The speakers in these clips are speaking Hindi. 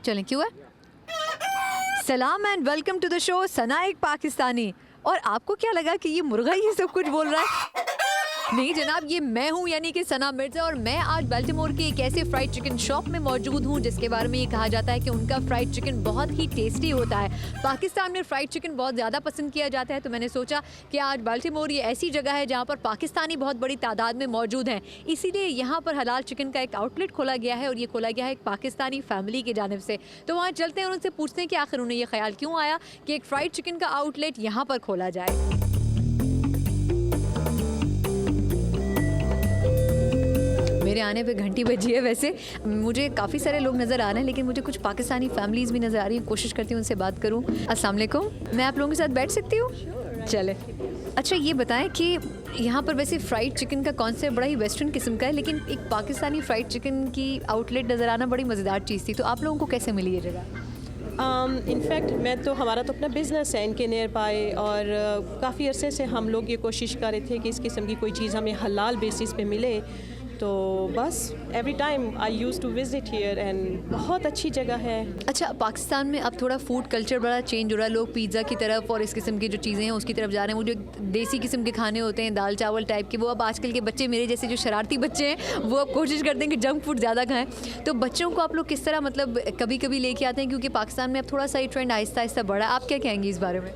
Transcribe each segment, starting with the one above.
चलें, क्यों है? सलाम and welcome to the show Sana एक पाकिस्तानी। और आपको क्या लगा कि ये मुर्गा ये सब कुछ बोल रहा है? नहीं जनाब, ये मैं हूँ यानी कि सना मिर्ज़ा, और मैं आज बाल्टीमोर के एक ऐसे फ्राइड चिकन शॉप में मौजूद हूँ जिसके बारे में ये कहा जाता है कि उनका फ्राइड चिकन बहुत ही टेस्टी होता है। पाकिस्तान में फ्राइड चिकन बहुत ज़्यादा पसंद किया जाता है, तो मैंने सोचा कि आज बाल्टीमोर ये ऐसी जगह है जहाँ पर पाकिस्तानी बहुत बड़ी तादाद में मौजूद हैं, इसीलिए यहाँ पर हलाल चिकन का एक आउटलेट खोला गया है, और ये खोला गया है एक पाकिस्तानी फैमिली की जानिब से। तो वहाँ चलते हैं और उनसे पूछते हैं कि आखिर उन्हें ये ख्याल क्यों आया कि एक फ़्राइड चिकन का आउटलेट यहाँ पर खोला जाए। मेरे आने पे घंटी बजी है। वैसे मुझे काफ़ी सारे लोग नज़र आ रहे हैं, लेकिन मुझे कुछ पाकिस्तानी फैमिलीज़ भी नज़र आ रही हैं। कोशिश करती हूँ उनसे बात करूँ। अस्सलाम वालेकुम, मैं आप लोगों के साथ बैठ सकती हूँ? चले। अच्छा ये बताएं कि यहाँ पर वैसे फ़्राइड चिकन का कॉन्सेप्ट बड़ा ही वेस्टर्न किस्म का है, लेकिन एक पाकिस्तानी फ़्राइड चिकन की आउटलेट नज़र आना बड़ी मज़ेदार चीज़ थी। तो आप लोगों को कैसे मिली ये जगह? इनफैक्ट हमारा तो अपना बिज़नेस है इनके नियर बाय, और काफ़ी अरसे से हम लोग ये कोशिश कर रहे थे कि इस किस्म की कोई चीज़ हमें हलाल बेसिस पे मिले। तो बस every time I use to visit here and बहुत अच्छी जगह है। अच्छा, पाकिस्तान में अब थोड़ा फूड कल्चर बड़ा चेंज हो रहा है, लोग पिज़्ज़ा की तरफ और इस किस्म की जो चीज़ें हैं उसकी तरफ जा रहे हैं। वो जो देसी किस्म के खाने होते हैं दाल चावल टाइप के, वो अब आजकल के बच्चे मेरे जैसे जो शरारती बच्चे हैं वो अब कोशिश करते हैं कि जंक फूड ज़्यादा खाएं। तो बच्चों को आप लोग किस तरह मतलब कभी कभी लेके आते हैं, क्योंकि पाकिस्तान में अब थोड़ा सा ये ट्रेंड आहिस्ता आहिस्ता बढ़ा है। आप क्या कहेंगी इस बारे में?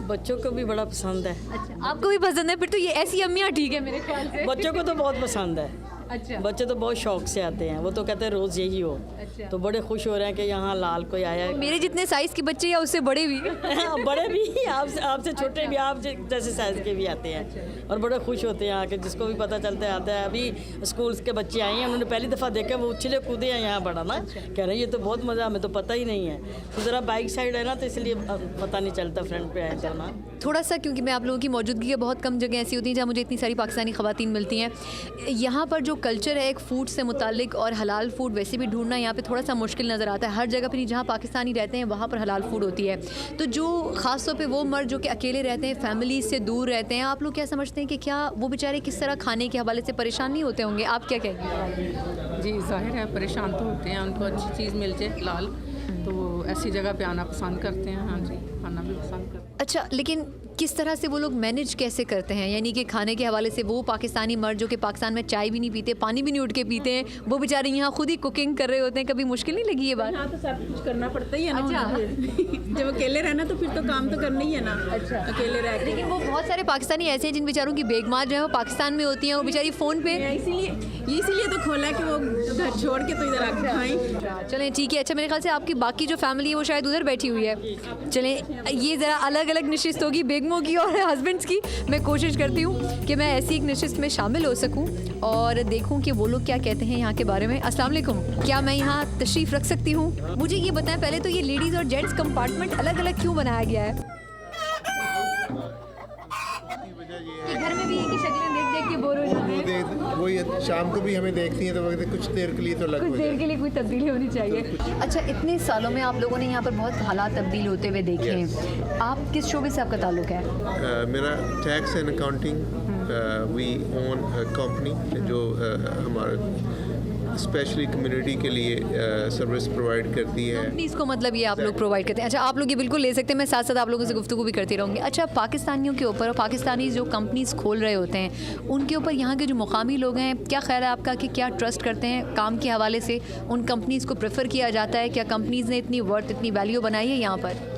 बच्चों को भी बड़ा पसंद है। अच्छा, आपको भी पसंद है? फिर तो ये ऐसी अम्मियाँ ठीक है मेरे ख्याल से। बच्चों को तो बहुत पसंद है। अच्छा, बच्चे तो बहुत शौक से आते हैं, वो तो कहते हैं रोज़ यही हो। अच्छा। तो बड़े खुश हो रहे हैं कि यहाँ लाल कोई आया है। मेरे जितने साइज़ के बच्चे या उससे बड़े भी? बड़े भी, आपसे छोटे भी, आप जैसे साइज़ के भी आते हैं और बड़े खुश होते हैं आके। जिसको भी पता चलता है आता है। अभी स्कूल के बच्चे आए हैं, उन्होंने पहली दफ़ा देखा, वो उछले कूदे हैं यहाँ बड़ा ना, कह रहे हैं ये तो बहुत मज़ा, हमें तो पता ही नहीं है। तो ज़रा बाइक साइड है ना, तो इसलिए पता नहीं चलता फ्रंट पे आए तो ना थोड़ा सा, क्योंकि मैं आप लोगों की मौजूदगी के बहुत कम जगह ऐसी होती हैं जहाँ मुझे इतनी सारी पाकिस्तानी ख़वातीन मिलती हैं। यहाँ पर जो कल्चर है एक फ़ूड से मुतालिक, और हलाल फ़ूड वैसे भी ढूंढना यहाँ पे थोड़ा सा मुश्किल नज़र आता है। हर जगह पर जहाँ पाकिस्तानी रहते हैं वहाँ पर हलाल फ़ूड होती है। तो जो ख़ास तौर पे वो मर्द जो कि अकेले रहते हैं, फैमिली से दूर रहते हैं, आप लोग क्या समझते हैं कि क्या वो बेचारे किस तरह खाने के हवाले से परेशान नहीं होते होंगे? आप क्या कहेंगे? जी ज़ाहिर है परेशान तो होते हैं, उनको अच्छी चीज़ मिल जाए हलाल तो ऐसी जगह पे आना पसंद करते हैं। हाँ जी, खाना भी पसंद करते हैं। अच्छा, लेकिन किस तरह से वो लोग मैनेज कैसे करते हैं? यानी कि खाने के हवाले से वो पाकिस्तानी मर्द जो कि पाकिस्तान में चाय भी नहीं पीते, पानी भी नहीं उठ के पीते हैं, वो बेचारे यहाँ खुद ही कुकिंग कर रहे होते हैं। कभी मुश्किल नहीं लगी ये बात? हाँ, तो सब कुछ करना पड़ता ही है ना। अच्छा। जब अकेले रहना तो फिर तो काम तो करना ही है ना। अच्छा, अकेले रह के। लेकिन वो बहुत सारे पाकिस्तानी ऐसे हैं जिन बेचारों की बेगमार जो है वो पाकिस्तान में होती हैं, वो बेचारी फ़ोन पे। इसीलिए तो खोला है कि वो घर छोड़ के तो इधर आके खाएं। चलें ठीक है। अच्छा, मेरे ख्याल से आपकी बाकी जो फैमिली है वो शायद उधर बैठी हुई है। चलें, ये ज़रा अलग अलग नशिस्त होगी बेगमों की और हस्बैंड्स की। मैं कोशिश करती हूँ कि मैं ऐसी एक नशिस्त में शामिल हो सकूँ और देखूँ कि वो लोग क्या कहते हैं यहाँ के बारे में। अस्सलाम वालेकुम, क्या मैं यहाँ तशरीफ़ रख सकती हूँ? मुझे ये बताएं पहले तो, ये लेडीज़ और जेंट्स कंपार्टमेंट अलग अलग क्यों बनाया गया है? घर में भी एक ही शक्लें देख देख के बोर हो जाते हैं। वही शाम को भी हमें देखती हैं तो वक्त कुछ देर के लिए तो कुछ देर के लिए कोई तब्दीली होनी चाहिए। अच्छा, इतने सालों में आप लोगों ने यहाँ पर बहुत हालात तब्दील होते हुए देखे हैं। आप किस शोबे से आपका ताल्लुक है? मेरा tax and accounting, we own company जो हमारा स्पेशली कम्युनिटी के लिए सर्विस प्रोवाइड करती है। कंपनीज़ को मतलब ये आप लोग प्रोवाइड करते हैं? अच्छा, आप लोग ये बिल्कुल ले सकते हैं, मैं साथ साथ आप लोगों से गुफ्तगू भी करती रहूँगी। अच्छा, पाकिस्तानियों के ऊपर और पाकिस्तानी जो कंपनीज़ खोल रहे होते हैं उनके ऊपर यहाँ के जो मुकामी लोग हैं, क्या ख्याल है आपका कि क्या ट्रस्ट करते हैं काम के हवाले से? उन कंपनीज़ को प्रेफर किया जाता है? क्या कंपनीज़ ने इतनी वर्थ, इतनी वैल्यू बनाई है यहाँ पर?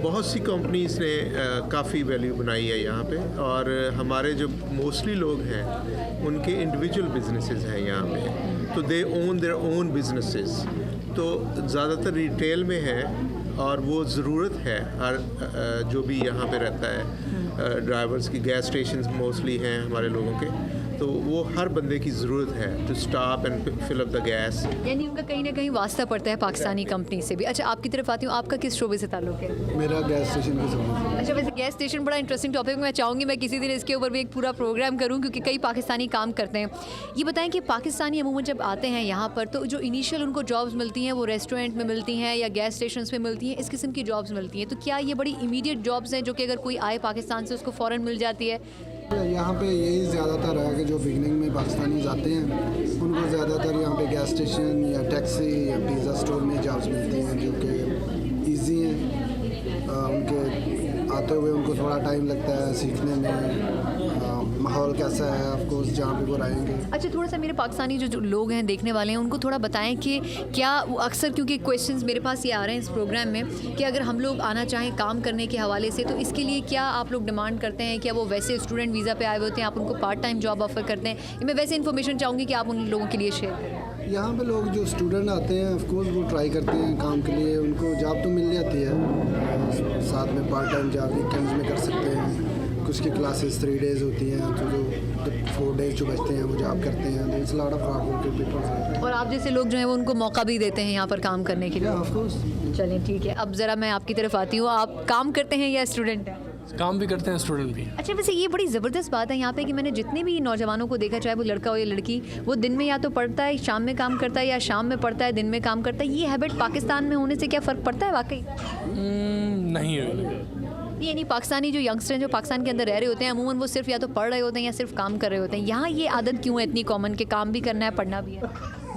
बहुत सी कंपनीज़ ने काफ़ी वैल्यू बनाई है यहाँ पे, और हमारे जो मोस्टली लोग हैं उनके इंडिविजुअल बिजनेसेस हैं यहाँ पे, तो दे ओन देयर ओन बिजनेसेस। तो ज़्यादातर रिटेल में है, और वो ज़रूरत है हर जो भी यहाँ पे रहता है, ड्राइवर्स की, गैस स्टेशंस मोस्टली हैं हमारे लोगों के, तो वो हर बंदे की ज़रूरत है to stop and fill up the gas. यानी उनका कहीं ना कहीं वास्ता पड़ता है पाकिस्तानी कंपनी से भी। अच्छा, आपकी तरफ आती हूँ, आपका किस शोबे से ताल्लुक है? मेरा गैस स्टेशन के साथ। अच्छा, वैसे गैस स्टेशन बड़ा इंटरेस्टिंग टॉपिक, मैं चाहूँगी मैं किसी दिन इसके ऊपर भी एक पूरा प्रोग्राम करूँ, क्योंकि कई पाकिस्तानी काम करते हैं। ये बताएं कि पाकिस्तानी अमूमन जब आते हैं यहाँ पर तो जो इनिशियल उनको जॉब्स मिलती हैं वो रेस्टोरेंट में मिलती हैं या गैस स्टेशन में मिलती हैं, इस किस्म की जॉब्स मिलती हैं। तो क्या ये बड़ी इमीडिएट जॉब्स हैं जो कि अगर कोई आए पाकिस्तान से उसको फ़ौरन मिल जाती है? यहाँ पे यही ज़्यादातर है कि जो बिगनिंग में पाकिस्तानी आते हैं उनको ज़्यादातर यहाँ पे गैस स्टेशन या टैक्सी या पिज़्ज़ा स्टोर में जॉब्स मिलती हैं जो कि ईजी हैं। उनके आते हुए उनको थोड़ा टाइम लगता है सीखने में। माहौल कैसा है ऑफकोर्स जहाँ पे वो रहेंगे। अच्छा, थोड़ा सा मेरे पाकिस्तानी जो लोग हैं देखने वाले हैं उनको थोड़ा बताएं कि क्या वो अक्सर, क्योंकि क्वेश्चंस मेरे पास ये आ रहे हैं इस प्रोग्राम में कि अगर हम लोग आना चाहें काम करने के हवाले से तो इसके लिए क्या आप लोग डिमांड करते हैं? क्या वो वैसे स्टूडेंट वीज़ा पे आए हुए होते हैं, आप उनको पार्ट टाइम जॉब ऑफर करते हैं? मैं वैसे इन्फॉर्मेशन चाहूँगी कि आप उन लोगों के लिए शेयर करें। यहाँ पे लोग जो स्टूडेंट आते हैं ऑफकोर्स वो ट्राई करते हैं काम के लिए, उनको जॉब तो मिल जाती है, साथ में पार्ट टाइम जॉब वीकेंड्स में कर सकते हैं। कुछ की क्लासेस 3 डेज़ होती हैं तो जो 4 डेज़ जो बचते हैं वो जॉब करते हैं। It's lot of people. और आप जैसे लोग जो हैं वो उनको मौका भी देते हैं यहाँ पर काम करने के लिए? ऑफकोर्स। चलें ठीक है, अब ज़रा मैं आपकी तरफ आती हूँ। आप काम करते हैं या स्टूडेंट हैं? काम भी करते हैं, स्टूडेंट भी। अच्छा, वैसे ये बड़ी ज़बरदस्त बात है यहाँ पे कि मैंने जितने भी नौजवानों को देखा, चाहे वो लड़का हो या लड़की, वो दिन में या तो पढ़ता है, शाम में काम करता है, या शाम में पढ़ता है, दिन में काम करता है। ये हैबिट पाकिस्तान में होने से क्या फ़र्क पड़ता है वाकई? नहीं, ये नहीं, पाकिस्तानी जो यंगस्टर हैं जो पाकिस्तान के अंदर रह रहे होते हैं अमूमन वो सिर्फ या तो पढ़ रहे होते हैं या सिर्फ काम कर रहे होते हैं। यहाँ ये आदत क्यों है इतनी कॉमन कि काम भी करना है, पढ़ना भी है?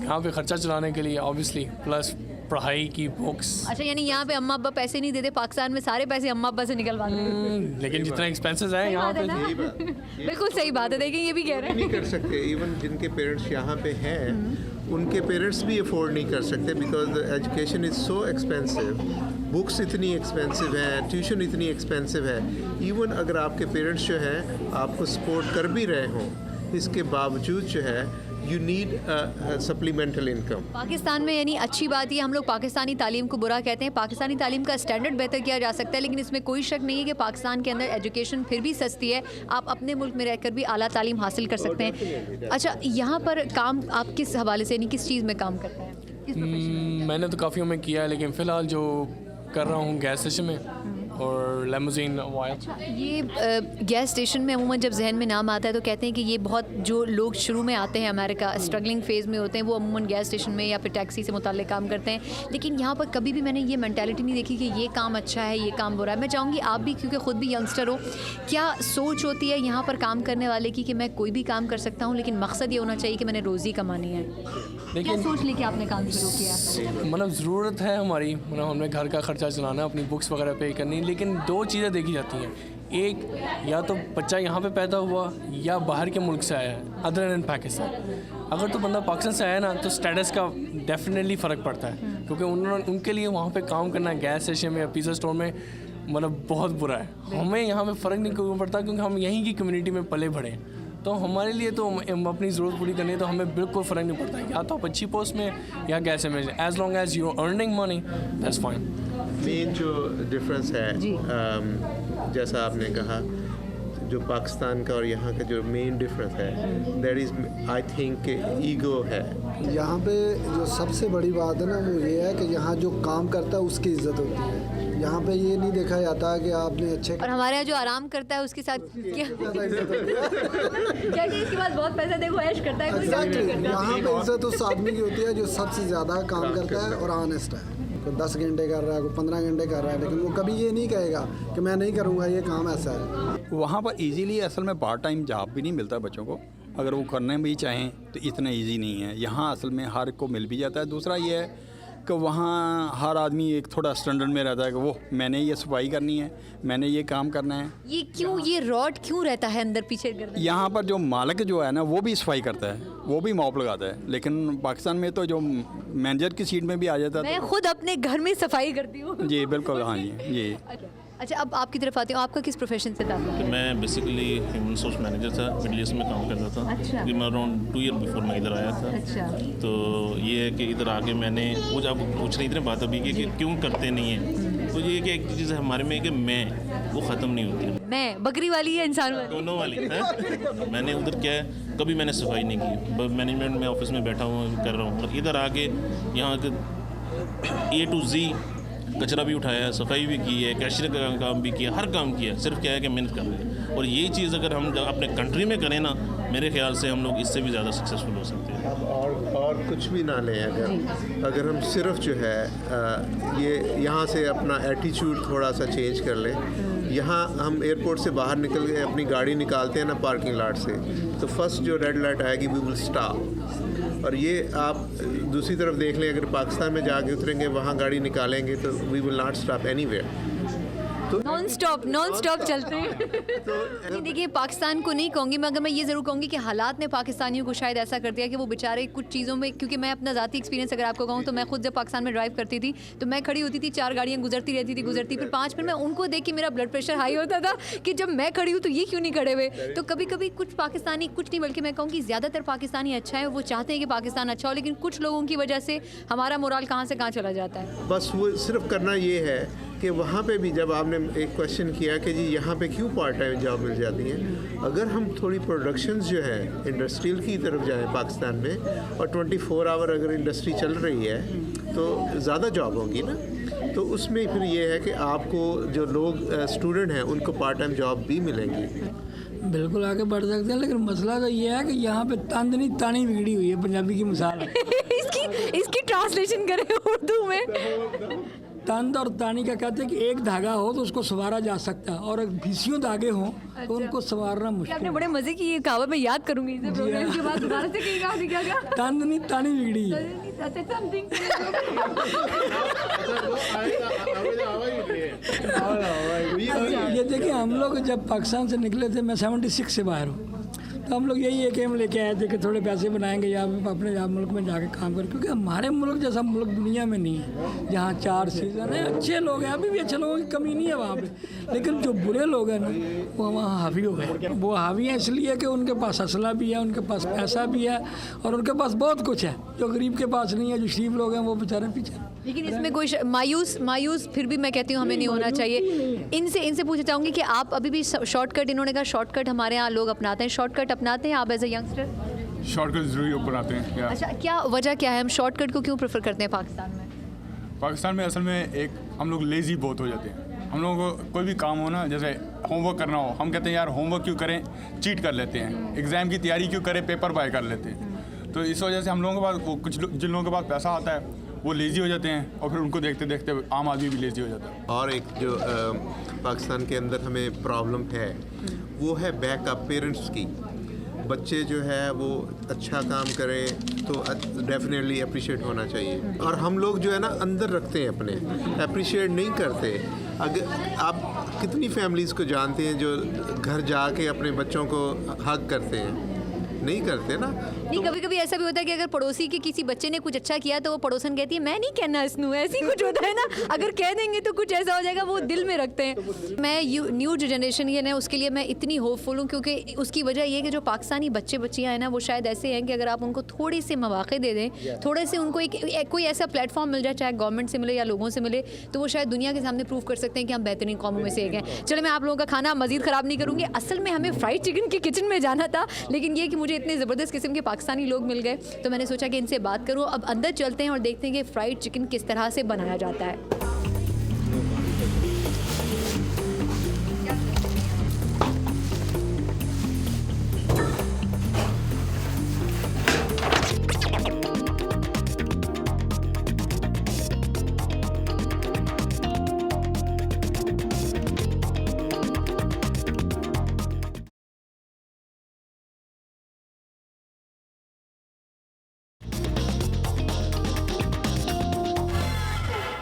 यहाँ पे खर्चा चलाने के लिए ऑब्वियसली, प्लस पढ़ाई की बुक्स। अच्छा, यानी यहाँ पे अम्मा अब्बा पैसे नहीं देते, पाकिस्तान में सारे पैसे अम्मा अब्बा से निकलवाते हैं। लेकिन जितना एक्सपेंसेस है यहाँ पे, बिल्कुल सही बात है। देखिए ये भी कह रहे नहीं हैं कर सकते। इवन जिनके पेरेंट्स यहाँ पे हैं उनके पेरेंट्स भी अफोर्ड नहीं कर सकते because education is so expensive. Books इतनी एक्सपेंसिव है, ट्यूशन इतनी एक्सपेंसिव है। इवन अगर आपके पेरेंट्स जो हैं आपको सपोर्ट कर भी रहे हों, इसके बावजूद जो है you need supplemental income. Pakistan में, यानी अच्छी बात ये, हम लोग पाकिस्तानी तालीम को बुरा कहते हैं। पाकिस्तानी तालीम का स्टैंडर्ड बेहतर किया जा सकता है, लेकिन इसमें कोई शक नहीं है कि पाकिस्तान के अंदर एजुकेशन फिर भी सस्ती है। आप अपने मुल्क में रहकर भी आला तालीम हासिल कर सकते हैं। अच्छा, यहाँ पर काम आप किस हवाले से, यानी किस चीज़ में काम करते हैं? किस profession में? मैंने तो काफ़ियों में किया है, लेकिन फ़िलहाल जो कर रहा हूँ गैस स्टेशन में और लेमोजीन वायर। अच्छा, ये गैस स्टेशन में अमूमन जब जहन में नाम आता है तो कहते हैं कि ये बहुत, जो लोग शुरू में आते हैं अमेरिका, स्ट्रगलिंग फेज़ में होते हैं, वो अमूमन गैस स्टेशन में या फिर टैक्सी से मुताल्लिक काम करते हैं। लेकिन यहाँ पर कभी भी मैंने ये मेंटालिटी नहीं देखी कि ये काम अच्छा है, ये काम बुरा है। मैं चाहूँगी आप भी, क्योंकि ख़ुद भी यंगस्टर हो, क्या सोच होती है यहाँ पर काम करने वाले की कि मैं कोई भी काम कर सकता हूँ लेकिन मकसद ये होना चाहिए कि मैंने रोज़ी कमानी है? क्या सोच लेके आपने काम शुरू किया? मतलब ज़रूरत है हमारी, मतलब हमने घर का खर्चा चलाना, अपनी बुक्स वगैरह पे करनी, लेकिन 2 चीज़ें देखी जाती हैं। एक, या तो बच्चा यहाँ पे पैदा हुआ या बाहर के मुल्क से आया है, अदर देन पाकिस्तान। अगर तो बंदा पाकिस्तान से आया ना तो स्टेटस का डेफिनेटली फ़र्क पड़ता है, क्योंकि उनके लिए वहाँ पे काम करना गैस स्टेशन में या पिज़्ज़ा स्टोर में मतलब बहुत बुरा है। हमें यहाँ पे फ़र्क नहीं क्यों पड़ता, क्योंकि हम यहीं की कम्युनिटी में पले बढ़े हैं। तो हमारे लिए तो अपनी ज़रूरत पूरी करनी है, तो हमें बिल्कुल फ़र्क नहीं पड़ता या तो आप अच्छी पोस्ट में या गैस में, as long as you earning money that's fine. Main जो डिफरेंस है, जैसा आपने कहा, जो पाकिस्तान का और यहाँ का जो मेन डिफरेंस है, that is I think ego है। यहाँ पे जो सबसे बड़ी बात है ना वो ये है कि यहाँ जो काम करता है उसकी इज्जत होती है। यहाँ पे ये नहीं देखा जाता कि आपने अच्छे, और हमारे यहाँ जो आराम करता है उसके साथ क्या ज़्यादा इज्जत होती है। क्या कि इसके बाद बहुत पैसा देखो ऐश करता है, कोई काम नहीं Exactly, करता। यहाँ पे इज्जत उस आदमी की होती है जो सबसे ज़्यादा काम करता है और ऑनेस्ट है। कोई 10 घंटे कर रहा है, कोई 15 घंटे कर रहा है, लेकिन वो कभी ये नहीं कहेगा कि मैं नहीं करूँगा, ये काम ऐसा है। वहाँ पर इजीली असल में पार्ट टाइम जॉब भी नहीं मिलता बच्चों को, अगर वो करने भी चाहें तो इतना इजी नहीं है। यहाँ असल में हर को मिल भी जाता है। दूसरा ये है कि वहाँ हर आदमी एक थोड़ा स्टैंडर्ड में रहता है कि वो मैंने ये सफाई करनी है, मैंने ये काम करना है। ये क्यों, ये रॉड क्यों रहता है अंदर पीछे गर्दन? यहाँ पर जो मालिक जो है ना वो भी सफाई करता है, वो भी मॉप लगाता है, लेकिन पाकिस्तान में तो जो मैनेजर की सीट में भी आ जाता है। मैं खुद अपने घर में सफाई करती हूँ। जी बिल्कुल, हाँ जी। अच्छा, अब आपकी तरफ आती हूँ, आपका किस प्रोफेशन से ताल्लुक है? मैं बेसिकली ह्यूमन सोर्स मैनेजर था, मिडल ईस्ट में काम करता था। अच्छा। मैं अराउंड 2 ईयर बिफोर मैं इधर आया था। अच्छा। तो ये है कि इधर आके मैंने वो जब पूछ रही थी ना बात अभी कि क्यों करते नहीं हैं, तो ये कि एक चीज़ हमारे में कि मैं वो ख़त्म नहीं होती। मैं बकरी वाली या इंसान वाली? दोनों वाली है। मैंने उधर क्या है, कभी मैंने सफाई नहीं की, मैनेजमेंट में ऑफिस में बैठा हूँ कर रहा हूँ। इधर आके यहाँ के A to Z कचरा भी उठाया, सफाई भी की है, कैशियर का काम भी किया, हर काम किया। सिर्फ क्या है कि मेहनत कर रहे हैं। और ये चीज़ अगर हम अपने कंट्री में करें ना, मेरे ख्याल से हम लोग इससे भी ज़्यादा सक्सेसफुल हो सकते हैं। और कुछ भी ना लें, अगर हम सिर्फ जो है ये यहाँ से अपना एटीट्यूड थोड़ा सा चेंज कर लें, यहाँ हम एयरपोर्ट से बाहर निकल के अपनी गाड़ी निकालते हैं ना पार्किंग लॉट से, तो फर्स्ट जो रेड लाइट आएगी वी विल स्टॉप। और ये आप दूसरी तरफ देख लें, अगर पाकिस्तान में जाके उतरेंगे वहाँ गाड़ी निकालेंगे तो we will not stop anywhere. Non stop चलते हैं। तो देखिए, पाकिस्तान को नहीं कहूँगी, मगर मैं ये ज़रूर कहूँगी कि हालात ने पाकिस्तानियों को शायद ऐसा कर दिया कि वो बेचारे कुछ चीज़ों में, क्योंकि मैं अपना ज़ाती एक्सपीरियंस अगर आपको कहूँ तो मैं खुद जब पाकिस्तान में ड्राइव करती थी तो मैं खड़ी होती थी, 4 गाड़ियाँ गुजरती रहती थी, फिर 5 मिनट में उनको देख के मेरा ब्लड प्रेशर हाई होता था कि जब मैं खड़ी हूँ तो ये क्यों नहीं खड़े हुए। तो कभी कभी कुछ पाकिस्तानी, कुछ नहीं बल्कि मैं कहूँगी ज़्यादातर पाकिस्तानी अच्छा है, वो चाहते हैं कि पाकिस्तान अच्छा हो, लेकिन कुछ लोगों की वजह से हमारा मोराल कहाँ से कहाँ चला जाता है। बस वो सिर्फ करना ये है कि वहाँ पे भी जब आपने एक क्वेश्चन किया कि जी यहाँ पे क्यों पार्ट टाइम जॉब मिल जाती हैं, अगर हम थोड़ी प्रोडक्शंस जो है इंडस्ट्रियल की तरफ जाएं पाकिस्तान में और 24 आवर अगर इंडस्ट्री चल रही है तो ज़्यादा जॉब होगी ना। तो उसमें फिर ये है कि आपको जो लोग स्टूडेंट हैं उनको पार्ट टाइम जॉब भी मिलेंगी। बिल्कुल आगे बढ़ सकते हैं, लेकिन मसला तो ये है कि यहाँ पे तंद नहीं तानी बिगड़ी हुई है, पंजाबी की मिसाल है। इसकी ट्रांसलेशन करें उर्दू में। तंद और तानी का कहते हैं कि एक धागा हो तो उसको संवारा जा सकता है, और अगर 20 धागे हों तो उनको संवारना मुश्किल। आपने बड़े मजे की ये कहावत मैं याद करूंगी इसे प्रोग्राम के बाद। दोबारा से कहिएगा, क्या तंद नहीं तानी बिगड़ी है। ये देखिए, हम लोग जब पाकिस्तान से निकले थे, मैं 76 से बाहर हूँ, तो हम लोग यही एक एम लेके आए थे कि थोड़े पैसे बनाएंगे या अपने मुल्क में जाके काम करें, क्योंकि हमारे मुल्क जैसा मुल्क दुनिया में नहीं है, जहाँ 4 सीज़न है, अच्छे लोग हैं, अभी भी अच्छे लोगों की कमी नहीं है वहाँ पे, लेकिन जो बुरे लोग हैं ना वो वहाँ हावी हो गए। वो हावी हैं इसलिए कि उनके पास असला भी है, उनके पास पैसा भी है, और उनके पास बहुत कुछ है जो गरीब के पास नहीं है। जो शरीफ लोग हैं वो बेचारे पीछे। लेकिन इसमें कोई मायूस फिर भी मैं कहती हूँ हमें नहीं होना चाहिए। इनसे पूछना चाहूँगी कि आप अभी भी शॉर्टकट, इन्होंने कहा शॉर्टकट हमारे यहाँ लोग अपनाते हैं, शॉर्टकट अपनाते हैं आप एज ए यंगस्टर? शॉर्टकट ज़रूर अपनाते हैं। अच्छा, क्या वजह क्या है, हम शॉर्टकट को क्यों प्रेफर करते हैं पाकिस्तान में? पाकिस्तान में असल में एक हम लोग लेज़ी बहुत हो जाते हैं। हम लोगों को कोई भी काम हो ना, जैसे होमवर्क करना हो, हम कहते हैं यार होमवर्क क्यों करें, चीट कर लेते हैं। एग्ज़ाम की तैयारी क्यों करें, पेपर बाय कर लेते हैं। तो इस वजह से हम लोगों के पास, वो कुछ जिन लोगों के पास पैसा आता है वो लेज़ी हो जाते हैं, और फिर उनको देखते देखते आम आदमी भी लेज़ी हो जाता है। और एक जो पाकिस्तान के अंदर हमें प्रॉब्लम है वो है बैकअप पेरेंट्स की। बच्चे जो है वो अच्छा काम करें तो डेफिनेटली अप्रिशिएट होना चाहिए, और हम लोग जो है ना अंदर रखते हैं अपने, अप्रिशिएट नहीं करते। अगर आप कितनी फैमिलीज़ को जानते हैं जो घर जाके अपने बच्चों को हग करते हैं? नहीं करते ना। नहीं, कभी कभी ऐसा भी होता है कि अगर पड़ोसी के किसी बच्चे ने कुछ अच्छा किया तो वो पड़ोसन कहती है मैं नहीं कहना इसनू, ऐसी कुछ होता है ना, अगर कह देंगे तो कुछ ऐसा हो जाएगा, वो दिल में रखते हैं। मैं न्यू जनरेशन ये ना, उसके लिए मैं इतनी होपफुल हूँ, क्योंकि उसकी वजह ये है कि जो पाकिस्तानी बच्चे बच्चियाँ हैं ना, वो शायद ऐसे हैं कि अगर आप उनको थोड़े से मौके दे दें, थोड़े से उनको एक कोई ऐसा प्लेटफॉर्म मिल जाए, चाहे गवर्नमेंट से मिले या लोगों से मिले, तो वो शायद दुनिया के सामने प्रूव कर सकते हैं कि हम बेहतरीन कौमों में से एक हैं। चलो, मैं आप लोगों का खाना मज़ीद ख़राब नहीं करूँगी। असल में हमें फ्राइड चिकन के किचन में जाना था, लेकिन ये कि मुझे इतने ज़बरदस्त किस्म के पाकिस्तानी लोग मिल गए तो मैंने सोचा कि इनसे बात करूं। अब अंदर चलते हैं और देखते हैं कि फ्राइड चिकन किस तरह से बनाया जाता है।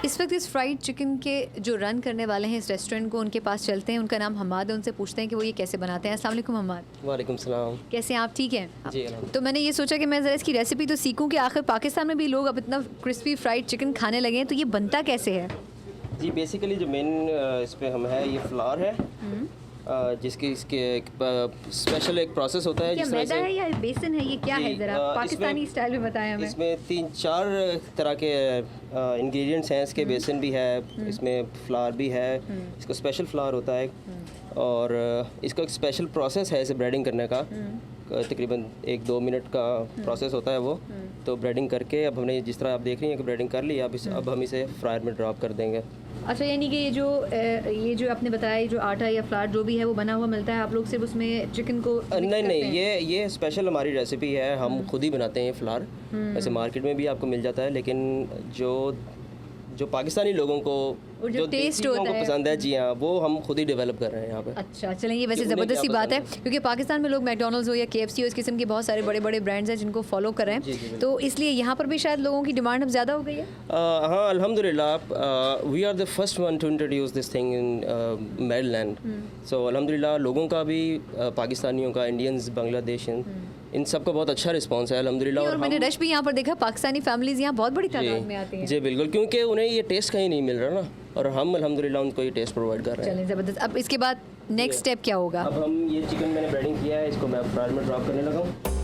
इस वक्त इस फ्राइड चिकन के जो रन करने वाले हैं इस रेस्टोरेंट को, उनके पास चलते हैं। उनका नाम हमाद है, उनसे पूछते हैं कि वो ये कैसे बनाते हैं। अस्सलाम वालेकुम हमाद। वालेकुम सलाम। कैसे हैं आप? ठीक हैं जी। तो मैंने ये सोचा कि मैं ज़रा इसकी रेसिपी तो सीखूं कि आखिर पाकिस्तान में भी लोग अब इतना क्रिस्पी फ्राइड चिकन खाने लगे हैं, तो ये बनता कैसे है? जी, बेसिकली जो मेन इस पर हम है, ये फ्लावर है, जिसकी इसके एक स्पेशल एक प्रोसेस होता है। क्या मैदा है या बेसन है, ये क्या है, ज़रा पाकिस्तानी स्टाइल में बताएं हमें। इसमें 3-4 तरह के इंग्रेडिएंट्स हैं। इसके बेसन भी है, इसमें फ्लावर भी है, इसका स्पेशल फ्लावर होता है, और इसका एक स्पेशल प्रोसेस है इसे ब्रेडिंग करने का। तकरीबन 1-2 मिनट का प्रोसेस होता है वो। तो ब्रेडिंग करके अब हमने जिस तरह आप देख रही हैं कि ब्रेडिंग कर ली, अब हम इसे फ्रायर में ड्रॉप कर देंगे। अच्छा, यानी कि ये जो आपने बताया, जो आटा या फ्लावर जो भी है वो बना हुआ मिलता है, आप लोग सिर्फ उसमें चिकन को नहीं, ये स्पेशल हमारी रेसिपी है, हम खुद ही बनाते हैं फ्लावर। वैसे मार्केट में भी आपको मिल जाता है, लेकिन जो पाकिस्तानी लोगों को और जो जो taste देसी लोगों होता को है। पसंद है, जी हाँ, वो हम खुद ही डेवलप कर रहे हैं यहाँ पे। अच्छा चलें, ये वैसे कि उन्हें ज़बरदस्त सी क्या बात है पसंद क्योंकि पाकिस्तान में लोग मैकडोनल्ड्स हो या KFC हो, इस किस्म के बहुत सारे बड़े बड़े ब्रांड्स हैं जिनको फॉलो कर रहे हैं, तो इसलिए यहाँ पर भी शायद लोगों की डिमांड अब ज़्यादा हो गई है। हाँ, अल्हम्दुलिल्लाह we are the first one to introduce this thing in Maryland. So अल्हम्दुलिल्लाह लोगों का भी, पाकिस्तानियों का, इंडियंस, बांग्लादेशियन, इन सब का बहुत अच्छा रिस्पांस है अल्हम्दुलिल्लाह। और मैंने रश भी यहाँ पर देखा, पाकिस्तानी फैमिलीज यहाँ बहुत बड़ी तादाद में आती हैं। जी बिल्कुल, क्योंकि उन्हें ये टेस्ट कहीं नहीं मिल रहा ना, और हम अल्हम्दुलिल्लाह उनको ये टेस्ट प्रोवाइड कर रहे हैं। चलें ज़बरदस्त। अब इसके बाद नेक्स्ट स्टेप क्या होगा? अब हम ये चिकन मैंने ब्रेडिंग किया है, इसको मैं फ्रायर में ड्रॉप करने लगा हूँ।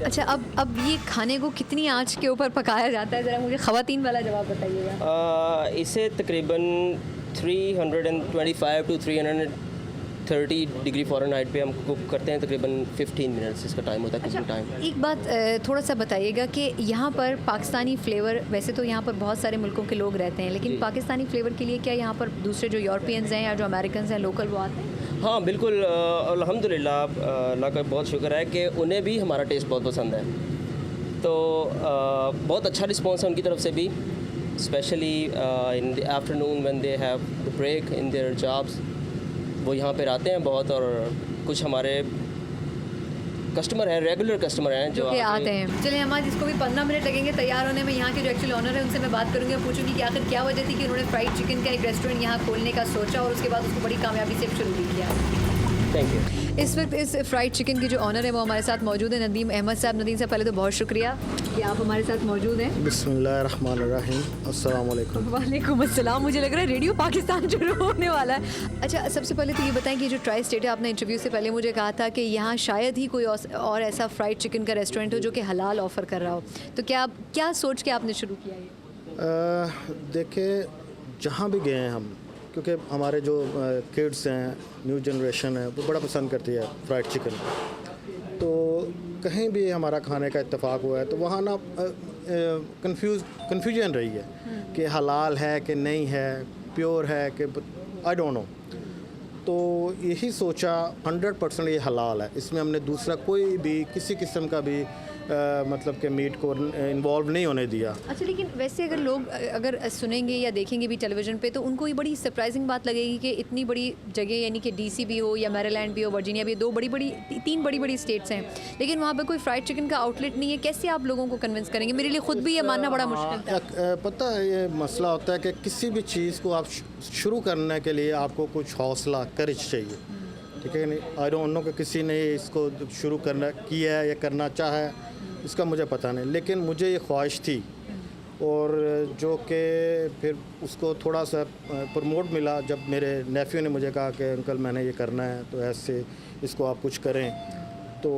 अच्छा, अब ये खाने को कितनी आंच के ऊपर पकाया जाता है, ज़रा मुझे ख़वातीन वाला जवाब बताइएगा। इसे तकरीबन 325 टू 330 डिग्री फ़ारेनहाइट पे हम कुक करते हैं, तकरीबन 15 मिनट्स इसका टाइम होता है, कुकिंग टाइम। एक बात थोड़ा सा बताइएगा कि यहाँ पर पाकिस्तानी फ्लेवर, वैसे तो यहाँ पर बहुत सारे मुल्कों के लोग रहते हैं, लेकिन पाकिस्तानी फ्लेवर के लिए क्या यहाँ पर दूसरे जो यूरोपियंस हैं या जो अमेरिकन हैं लोकल, वो आते हैं? हाँ बिल्कुल, अल्हम्दुलिल्लाह, अल्लाह का बहुत शुक्र है कि उन्हें भी हमारा टेस्ट बहुत पसंद है, तो बहुत अच्छा रिस्पॉन्स है उनकी तरफ से भी, specially in the afternoon when they have the break in their jobs, वो यहाँ पर आते हैं बहुत। और कुछ हमारे कस्टमर हैं, रेगुलर कस्टमर हैं जो कि आते हैं। चलिए हम आज इसको भी 15 मिनट लगेंगे तैयार होने में। यहाँ के जो एक्चुअली ऑनर है उनसे मैं बात करूँगी और पूछूंगी कि आखिर क्या वजह थी कि उन्होंने फ्राइड चिकन का एक रेस्टोरेंट यहाँ खोलने का सोचा और उसके बाद उसको बड़ी कामयाबी से शुरू भी किया। Thank you. इस वक्त इस फ्राइड चिकन के जो ऑनर है वो हमारे साथ मौजूद है, नदीम अहमद साहब। नदीम साहब, पहले तो बहुत शुक्रिया कि आप हमारे साथ मौजूद हैं। बिस्मिल्लाहिर्रहमानिर्रहीम, अस्सलाम वालेकुम। वालेकुम अस्सलाम। मुझे लग रहा है रेडियो पाकिस्तान शुरू होने वाला है। अच्छा, सबसे पहले तो ये बताएं कि जो ट्राई स्टेट है, आपने इंटरव्यू से पहले मुझे कहा था कि यहाँ शायद ही कोई और ऐसा फ्राइड चिकन का रेस्टोरेंट हो जो कि हलाल ऑफ़र कर रहा हो, तो क्या सोच के आपने शुरू किया ये? देखिए, जहाँ भी गए हैं हम, क्योंकि हमारे जो किड्स हैं, न्यू जनरेशन है, वो बड़ा पसंद करती है फ्राइड चिकन, तो कहीं भी हमारा खाने का इत्तेफाक हुआ है तो वहाँ ना कन्फ्यूजन रही है कि हलाल है कि नहीं है, प्योर है कि आई डोंट नो। तो यही सोचा 100% ये हलाल है, इसमें हमने दूसरा कोई भी किसी किस्म का भी मतलब कि मीट को इन्वॉल्व नहीं होने दिया। अच्छा, लेकिन वैसे अगर लोग अगर सुनेंगे या देखेंगे भी टेलीविज़न पे तो उनको ये बड़ी सरप्राइजिंग बात लगेगी कि इतनी बड़ी जगह, यानी कि DC भी हो या मैरीलैंड भी हो, वर्जीनिया भी हो, तीन बड़ी बड़ी स्टेट्स हैं, लेकिन वहाँ पे कोई फ्राइड चिकन का आउटलेट नहीं है। कैसे आप लोगों को कन्विंस करेंगे? मेरे लिए खुद भी ये मानना बड़ा मुश्किल था। पता है, ये मसला होता है कि किसी भी चीज़ को आप शुरू करने के लिए आपको कुछ हौसला, करेज चाहिए, ठीक है नहीं? आई डोंट नो कि किसी ने इसको शुरू किया है या करना चाहा है, इसका मुझे पता नहीं, लेकिन मुझे ये ख्वाहिश थी, और जो कि फिर उसको थोड़ा सा प्रमोट मिला जब मेरे नेफ्यू ने मुझे कहा कि अंकल मैंने ये करना है, तो ऐसे इसको आप कुछ करें, तो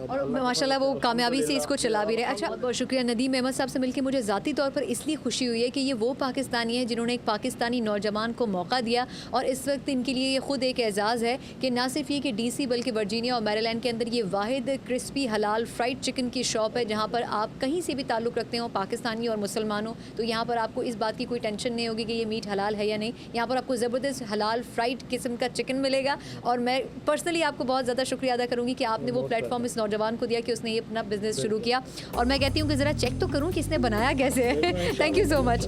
और माशाल्लाह वो कामयाबी से इसको चला भी रहे। अच्छा, बहुत शुक्रिया। नदीम अहमद साहब से मिलकर मुझे ज़ाती तौर पर इसलिए खुशी हुई है कि ये वो पाकिस्तानी हैं जिन्होंने एक पाकिस्तानी नौजवान को मौका दिया, और इस वक्त इनके लिए ये ख़ुद एक एजाज़ है कि ना सिर्फ ये कि DC बल्कि वर्जीनिया और मैरीलैंड के अंदर ये वाहिद क्रिस्पी हलाल फ्राइड चिकन की शॉप है जहाँ पर आप कहीं से भी ताल्लुक़ रखते हो, पाकिस्तानी और मुसलमान हो, तो यहाँ पर आपको इस बात की कोई टेंशन नहीं होगी कि ये मीट हलाल है या नहीं। यहाँ पर आपको ज़बरदस्त हलाल फ्राइड किस्म का चिकन मिलेगा, और मैं पर्सनली आपको बहुत ज़्यादा शुक्रिया अदा करूँगी कि आपने वो प्लेटफॉर्म इस नौजवान को दिया कि उसने ये अपना बिजनेस शुरू किया, और मैं कहती हूँ कि ज़रा चेक तो करूँ कि इसने बनाया कैसे है। Thank you so much.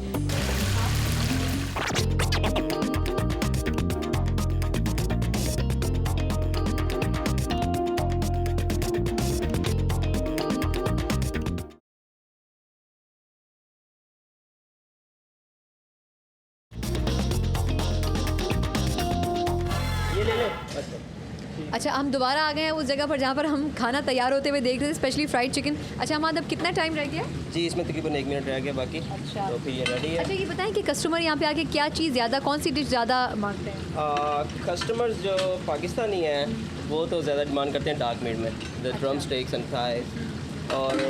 अच्छा, हम दोबारा आ गए हैं उस जगह पर जहाँ पर हम खाना तैयार होते हुए देख रहे थे, स्पेशली फ्राइड चिकन। अच्छा, हम अब कितना टाइम रह गया? जी, इसमें तकरीबन 1 मिनट रह गया बाकी। अच्छा, तो फिर ये रेडी है। अच्छा, ये बताएं कि कस्टमर यहाँ पे आके क्या चीज़ ज़्यादा, कौन सी डिश ज़्यादा मांगते हैं? कस्टमर्स जो पाकिस्तानी हैं वो तो ज़्यादा डिमांड करते हैं डार्क मीट में, the drumsticks and thigh, और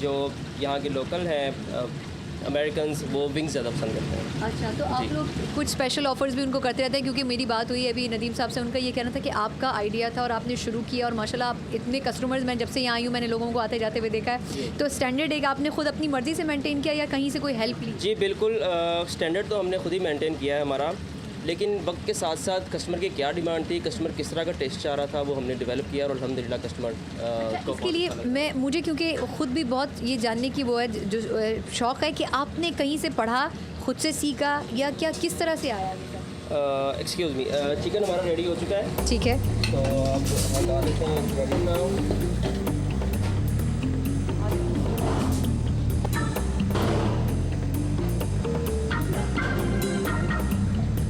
जो यहाँ के लोकल हैं अमेरिकन वो विंग्स ज़्यादा पसंद करते हैं। अच्छा, तो आप लोग कुछ स्पेशल ऑफर्स भी उनको करते रहते हैं? क्योंकि मेरी बात हुई अभी नदीम साहब से, उनका ये कहना था कि आपका आइडिया था और आपने शुरू किया और माशाल्लाह आप इतने कस्टमर्स, मैं जब से यहाँ आई हूँ मैंने लोगों को आते जाते हुए देखा है। तो स्टैंडर्ड एक आपने खुद अपनी मर्ज़ी से मेंटेन किया या कहीं से कोई हेल्प ली? जी बिल्कुल, स्टैंडर्ड तो हमने खुद ही मेंटेन किया है हमारा, लेकिन वक्त के साथ साथ कस्टमर की क्या डिमांड थी, कस्टमर किस तरह का टेस्ट चाह रहा था, वो हमने डेवलप किया और अल्हम्दुलिल्लाह कस्टमर इसके लिए मुझे क्योंकि खुद भी बहुत ये जानने की वो है जो शौक़ है कि आपने कहीं से पढ़ा, खुद से सीखा या क्या, किस तरह से आया? एक्सक्यूज़ मी, चिकन हमारा रेडी हो चुका है। ठीक है, तो आप हटा देते हैं रेडी नाउ।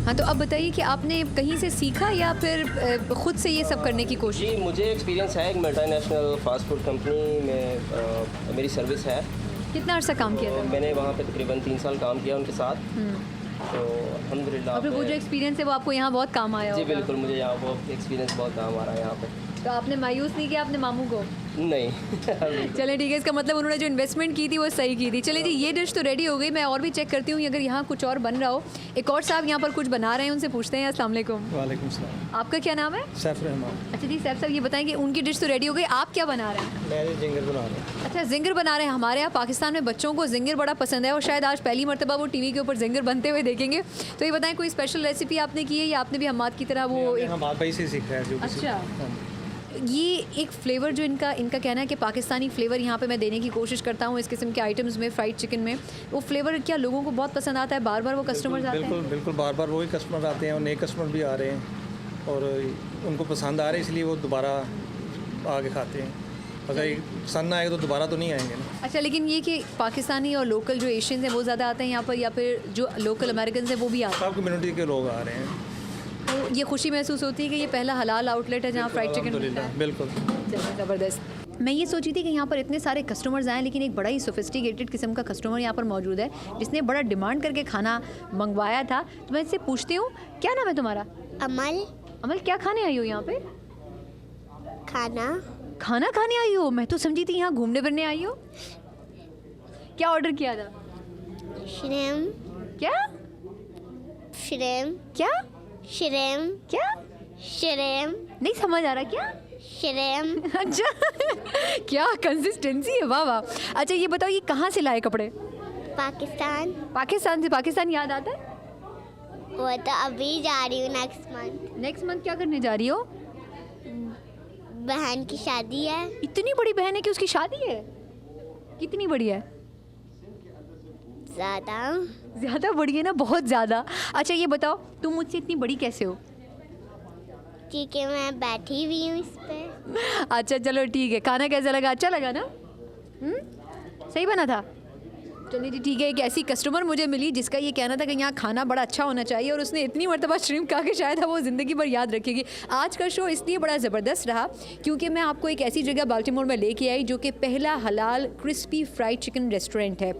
हाँ, तो अब बताइए कि आपने कहीं से सीखा या फिर खुद से ये सब करने की कोशिश? जी मुझे एक्सपीरियंस है, एक मल्टीनेशनल फास्ट फूड कंपनी में मेरी सर्विस है। कितना अर्सा काम किया था? मैंने वहाँ पे तकरीबन 3 साल काम किया उनके साथ। तो अल्हम्दुलिल्लाह। और फिर वो जो एक्सपीरियंस है वो आपको यहाँ बहुत काम आया? जी बिल्कुल, मुझे यहाँ वो एक्सपीरियंस बहुत काम आ रहा है यहाँ पे। तो आपने मायूस नहीं किया अपने मामू को? नहीं। चले ठीक है, इसका मतलब उन्होंने जो इन्वेस्टमेंट की थी वो सही की थी। चले जी, ये डिश तो रेडी हो गई, मैं और भी चेक करती हूँ अगर यहाँ कुछ और बन रहा हो। एक और साहब यहाँ पर कुछ बना रहे हैं, उनसे पूछते हैं। अस्सलाम वालेकुम। वालेकुम सलाम। आपका क्या नाम है? सैफ रहमान। अच्छा जी, सैफ साहब ये बताएं कि उनकी डिश तो रेडी हो गई, आप क्या बना रहे हैं? मैं जिंगर बना रहा हूँ। अच्छा, जिंगर बना रहे हैं। हमारे यहाँ पाकिस्तान में बच्चों को जिंगर बड़ा पसंद है और शायद आज पहली मरतबा वो टीवी के ऊपर जिंगर बनते हुए देखेंगे। तो ये बताएं कोई स्पेशल रेसिपी आपने की है या आपने भी हमाद की तरह वो हमाद भाई से सीखा है जो अच्छा, ये एक फ्लेवर जो इनका कहना है कि पाकिस्तानी फ्लेवर यहाँ पे मैं देने की कोशिश करता हूँ इस किस्म के आइटम्स में, फ्राइड चिकन में, वो फ्लेवर क्या लोगों को बहुत पसंद आता है? बार बार वो कस्टमर्स आते हैं? बिल्कुल बिल्कुल, बार बार वही कस्टमर आते हैं और नए कस्टमर भी आ रहे हैं और उनको पसंद आ रहे हैं, इसलिए वो दोबारा आके खाते हैं। अगर पसंद ना आए तो दोबारा तो नहीं आएंगे ना। अच्छा, लेकिन ये कि पाकिस्तानी और लोकल जो एशियंस हैं वो ज़्यादा आते हैं यहाँ पर या फिर जो लोकल अमेरिकन हैं वो भी आते हैं? सब कम्युनिटी के लोग आ रहे हैं। तो ये खुशी महसूस होती है कि ये पहला हलाल आउटलेट है जहाँ फ्राइड चिकन मिलता है? बिल्कुल। ज़बरदस्त। मैं ये सोची थी कि यहाँ पर इतने सारे कस्टमर्स आए, लेकिन एक बड़ा ही सोफिस्टिकेटेड किस्म का कस्टमर यहाँ पर मौजूद है जिसने बड़ा डिमांड करके खाना मंगवाया था। तो मैं इससे पूछती हूँ, क्या नाम है तुम्हारा? अमल। अमल, क्या खाने आई हो यहाँ पे? खाना। खाना खाने आई हो? मैं तो समझी थी यहाँ घूमने फिरने आई हो। क्या ऑर्डर किया था? श्रेम। क्या? श्रेम। क्या? श्रेम। क्या? श्रेम। नहीं समझ आ रहा। क्या? श्रेम। अच्छा क्या कंसिस्टेंसी है, वाह वाह। अच्छा ये बताओ, ये कहाँ से लाए कपड़े? पाकिस्तान। पाकिस्तान से? पाकिस्तान याद आता है? वो तो अभी जा रही हूँ नेक्स्ट मंथ। नेक्स्ट मंथ क्या करने जा रही हो? बहन की शादी है। इतनी बड़ी बहन है कि उसकी शादी है? कितनी बड़ी है? ज़्यादा बड़ी है ना, बहुत ज़्यादा। अच्छा ये बताओ, तुम मुझसे इतनी बड़ी कैसे हो? क्योंकि मैं बैठी हुई हूँ इस पे। अच्छा चलो ठीक है। खाना कैसा लगा? अच्छा लगा ना? सही बना था? चलिए जी ठीक है। एक ऐसी कस्टमर मुझे मिली जिसका ये कहना था कि यहाँ खाना बड़ा अच्छा होना चाहिए और उसने इतनी मरतबा श्रिम्प खा के शायद वो ज़िंदगी भर याद रखेगी। आज का शो इसलिए बड़ा ज़बरदस्त रहा क्योंकि मैं आपको एक ऐसी जगह बाल्टीमोर में लेके आई जो कि पहला हलाल क्रिस्पी फ्राइड चिकन रेस्टोरेंट है।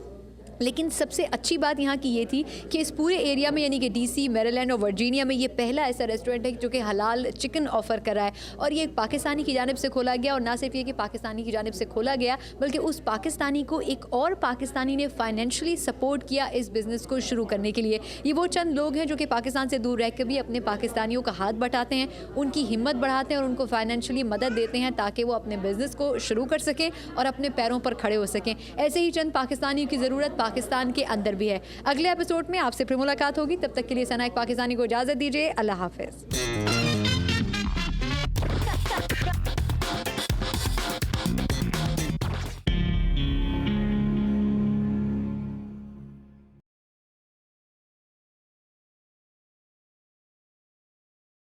लेकिन सबसे अच्छी बात यहाँ की ये थी कि इस पूरे एरिया में यानी कि डीसी, मैरीलैंड और वर्जीनिया में ये पहला ऐसा रेस्टोरेंट है जो कि हलाल चिकन ऑफ़र कर रहा है और ये एक पाकिस्तानी की जानिब से खोला गया। और ना सिर्फ ये कि पाकिस्तानी की जानिब से खोला गया बल्कि उस पाकिस्तानी को एक और पाकिस्तानी ने फाइनेंशियली सपोर्ट किया इस बिज़नेस को शुरू करने के लिए। ये वो चंद लोग हैं जो कि पाकिस्तान से दूर रह कर भी अपने पाकिस्तानियों का हाथ बटाते हैं, उनकी हिम्मत बढ़ाते हैं और उनको फाइनेंशियली मदद देते हैं ताकि वो अपने बिज़नेस को शुरू कर सकें और अपने पैरों पर खड़े हो सकें। ऐसे ही चंद पाकिस्तानियों की ज़रूरत पाकिस्तान के अंदर भी है। अगले एपिसोड में आपसे फिर मुलाकात होगी, तब तक के लिए सना एक पाकिस्तानी को इजाज़त दीजिए। अल्लाह हाफ़िज़।